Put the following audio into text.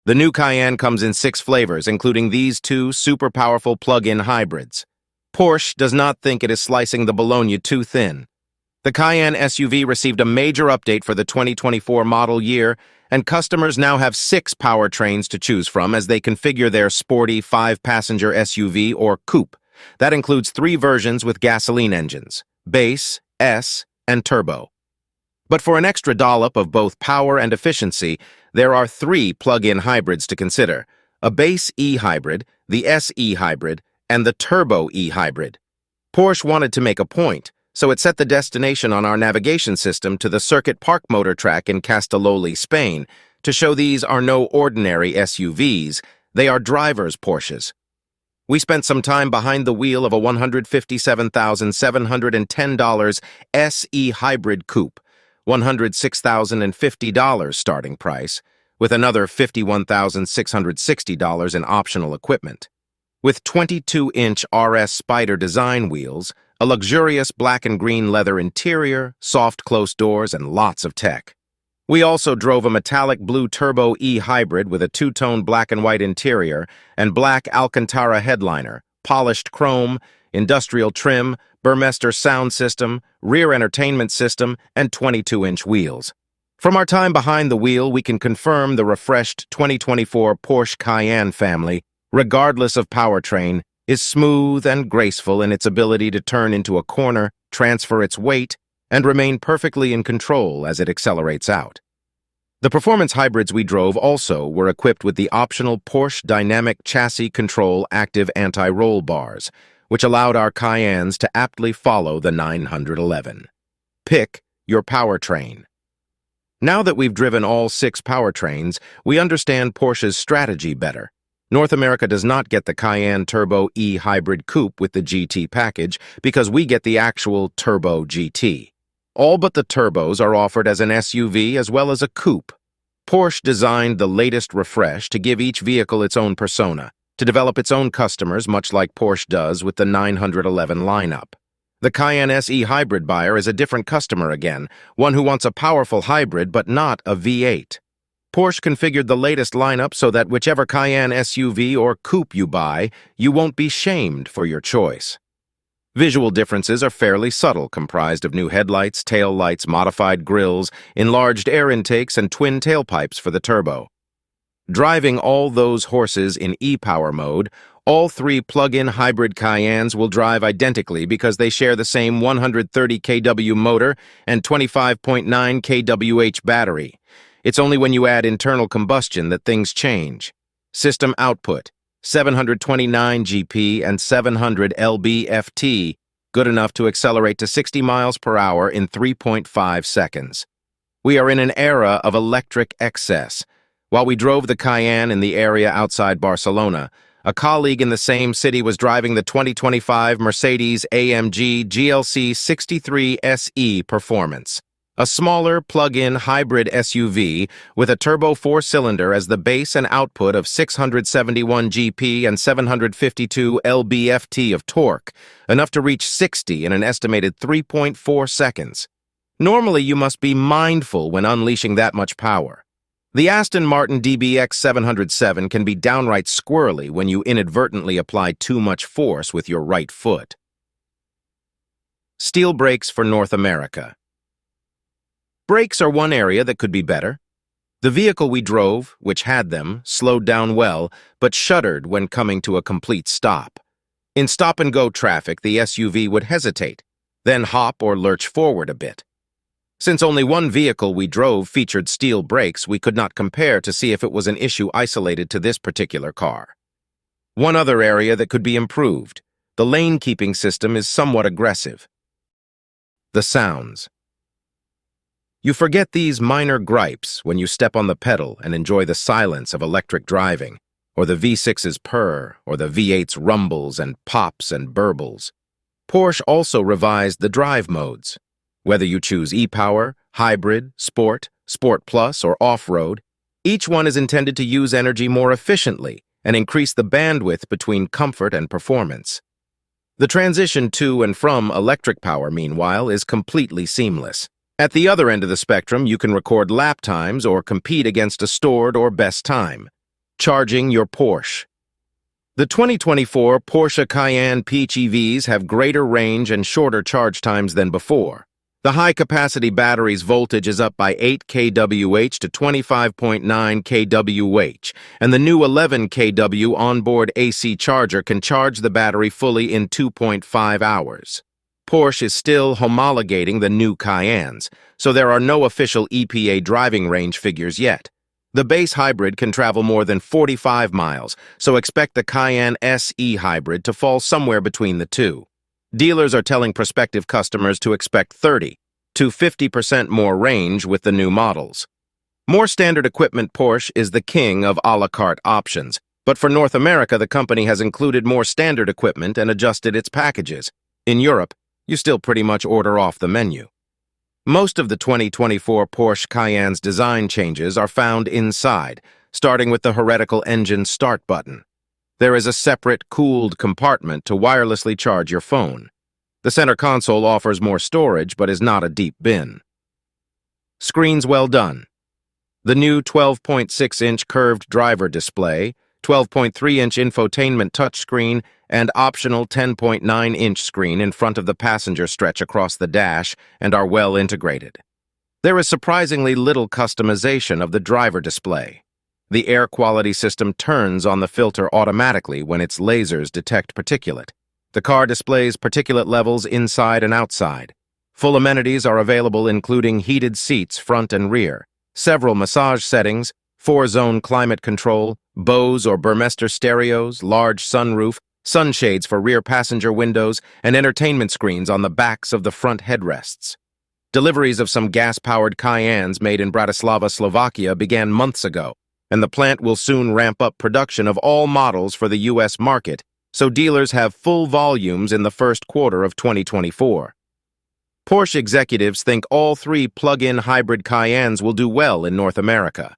The new Cayenne comes in 6 flavors, including these 2 super powerful plug-in hybrids. Porsche does not think it is slicing the bologna too thin. The Cayenne SUV received a major update for the 2024 model year, and customers now have 6 powertrains to choose from as they configure their sporty 5-passenger SUV or coupe. That includes 3 versions with gasoline engines: base, S, and turbo. But for an extra dollop of both power and efficiency, there are 3 plug-in hybrids to consider: a base E-hybrid, the SE hybrid, and the turbo E-hybrid. Porsche wanted to make a point, so it set the destination on our navigation system to the Circuit Park motor track in Castelloli, Spain, to show these are no ordinary SUVs, they are drivers' Porsches. We spent some time behind the wheel of a $157,710 SE hybrid coupe, $106,050 starting price, with another $51,660 in optional equipment. With 22-inch RS Spider design wheels, a luxurious black and green leather interior, soft close doors, and lots of tech. We also drove a metallic blue turbo E-hybrid with a 2-tone black and white interior and black Alcantara headliner, polished chrome, industrial trim, Burmester sound system, rear entertainment system, and 22-inch wheels. From our time behind the wheel, we can confirm the refreshed 2024 Porsche Cayenne family, regardless of powertrain, is smooth and graceful in its ability to turn into a corner, transfer its weight, and remain perfectly in control as it accelerates out. The performance hybrids we drove also were equipped with the optional Porsche Dynamic Chassis Control active anti-roll bars, which allowed our Cayennes to aptly follow the 911. Pick your powertrain. Now that we've driven all 6 powertrains, we understand Porsche's strategy better. North America does not get the Cayenne Turbo E Hybrid Coupe with the GT package because we get the actual Turbo GT. All but the turbos are offered as an SUV as well as a coupe. Porsche designed the latest refresh to give each vehicle its own persona, to develop its own customers much like Porsche does with the 911 lineup. The Cayenne SE Hybrid buyer is a different customer again, one who wants a powerful hybrid but not a V8. Porsche configured the latest lineup so that whichever Cayenne SUV or coupe you buy, you won't be shamed for your choice. Visual differences are fairly subtle, comprised of new headlights, tail lights, modified grilles, enlarged air intakes, and twin tailpipes for the turbo. Driving all those horses in e-power mode, all 3 plug-in hybrid Cayennes will drive identically because they share the same 130 kW motor and 25.9 kWh battery. It's only when you add internal combustion that things change. System output: 729 GP and 700 lb-ft, good enough to accelerate to 60 miles per hour in 3.5 seconds. We are in an era of electric excess. While we drove the Cayenne in the area outside Barcelona, a colleague in the same city was driving the 2025 Mercedes-AMG GLC 63 SE Performance, a smaller plug-in hybrid SUV with a turbo 4-cylinder as the base and output of 671 GP and 752 lb-ft of torque, enough to reach 60 in an estimated 3.4 seconds. Normally, you must be mindful when unleashing that much power. The Aston Martin DBX 707 can be downright squirrely when you inadvertently apply too much force with your right foot. Steel brakes for North America. Brakes are one area that could be better. The vehicle we drove, which had them, slowed down well, but shuddered when coming to a complete stop. In stop-and-go traffic, the SUV would hesitate, then hop or lurch forward a bit. Since only one vehicle we drove featured steel brakes, we could not compare to see if it was an issue isolated to this particular car. One other area that could be improved: the lane-keeping system is somewhat aggressive. The sounds. You forget these minor gripes when you step on the pedal and enjoy the silence of electric driving, or the V6's purr, or the V8's rumbles and pops and burbles. Porsche also revised the drive modes. Whether you choose e-power, hybrid, sport, sport plus, or off-road, each one is intended to use energy more efficiently and increase the bandwidth between comfort and performance. The transition to and from electric power, meanwhile, is completely seamless. At the other end of the spectrum, you can record lap times or compete against a stored or best time. Charging your Porsche. The 2024 Porsche Cayenne PHEVs have greater range and shorter charge times than before. The high-capacity battery's voltage is up by 8 kWh to 25.9 kWh, and the new 11 kW onboard AC charger can charge the battery fully in 2.5 hours. Porsche is still homologating the new Cayennes, so there are no official EPA driving range figures yet. The base hybrid can travel more than 45 miles, so expect the Cayenne SE hybrid to fall somewhere between the two. Dealers are telling prospective customers to expect 30 to 50% more range with the new models. More standard equipment. Porsche is the king of a la carte options, but for North America, the company has included more standard equipment and adjusted its packages. In Europe, you still pretty much order off the menu. Most of the 2024 Porsche Cayenne's design changes are found inside, starting with the heretical engine start button. There is a separate, cooled compartment to wirelessly charge your phone. The center console offers more storage, but is not a deep bin. Screens well done. The new 12.6-inch curved driver display, 12.3-inch infotainment touchscreen, and optional 10.9-inch screen in front of the passenger stretch across the dash and are well integrated. There is surprisingly little customization of the driver display. The air quality system turns on the filter automatically when its lasers detect particulate. The car displays particulate levels inside and outside. Full amenities are available, including heated seats front and rear, several massage settings, 4-zone climate control, Bose or Burmester stereos, large sunroof, sunshades for rear passenger windows, and entertainment screens on the backs of the front headrests. Deliveries of some gas-powered Cayennes made in Bratislava, Slovakia began months ago, and the plant will soon ramp up production of all models for the U.S. market, so dealers have full volumes in the first quarter of 2024. Porsche executives think all three plug-in hybrid Cayennes will do well in North America.